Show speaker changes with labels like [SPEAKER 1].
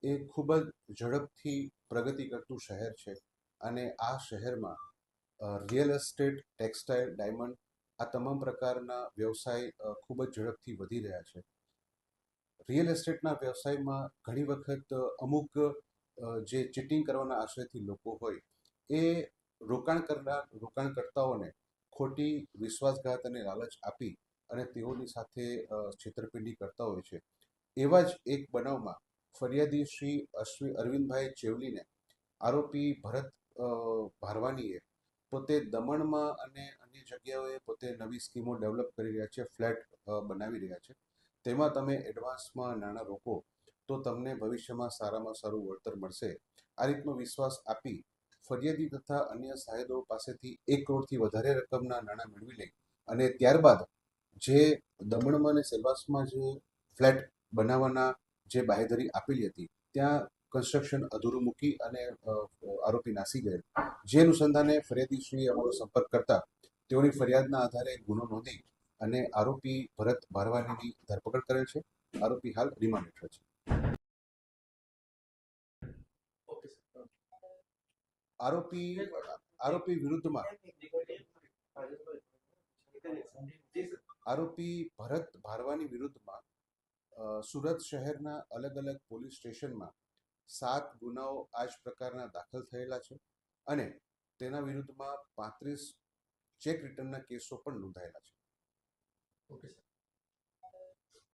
[SPEAKER 1] એ ખૂબ જ ઝડપથી પ્રગતિ કરતું શહેર છે અને આ શહેરમાં રિયલ એસ્ટેટ, ટેક્સટાઇલ, ડાયમંડ આ તમામ પ્રકારના વ્યવસાય ખૂબ જ ઝડપથી વધી રહ્યા છે. રિયલ એસ્ટેટના વ્યવસાયમાં ઘણી વખત અમુક જે ચીટિંગ કરવાના આશયથી લોકો હોય એ રોકાણકર્તાઓને ખોટી વિશ્વાસઘાત અને લાલચ આપી અને તેઓની સાથે છેતરપિંડી કરતા હોય છે. એવા જ એક બનાવમાં ફરિયાદી શ્રી અરવિંદભાઈ ચેવલીને આરોપી ભરત ભારવાનીએ પોતે દમણમાં અને અન્ય જગ્યાઓએ પોતે નવી સ્કીમો ડેવલપ કરી રહ્યા છે, ફ્લેટ બનાવી રહ્યા છે. તેમાં તમે એડવાન્સમાં નાણાં રોકો તો તમને ભવિષ્યમાં સારામાં સારું વળતર મળશે. આ રીતનો વિશ્વાસ આપી ફરિયાદી તથા અન્ય સાહેદો પાસેથી 1 કરોડથી વધારે રકમના નાણાં મેળવી લઈ અને ત્યારબાદ જે દમણમાં અને સેલવાસમાં જે ફ્લેટ બનાવવાના જે બાંહેધરી આપેલી હતી ત્યાં કન્સ્ટ્રક્શન અધૂરું મૂકી અને આરોપી નાસી ગયેલ. જે અનુસંધાને ફરિયાદીશ્રીએ અમારો સંપર્ક કરતા તેઓની ફરિયાદના આધારે ગુનો નોંધી અને આરોપી ભરત ભારવાનીની ધરપકડ કરેલ છે. આરોપી હાલ રિમાન્ડ હેઠળ છે. આરોપી આરોપી વિરુદ્ધમાં આરોપી ભરત ભારવાની વિરુદ્ધમાં સુરત શહેરના અલગ અલગ પોલીસ સ્ટેશનમાં 7 ગુનાઓ આ જ પ્રકારના દાખલ થયેલા છે અને તેના વિરુદ્ધમાં 35 ચેક રિટર્નના કેસો પણ નોંધાયેલા છે. Okay sir.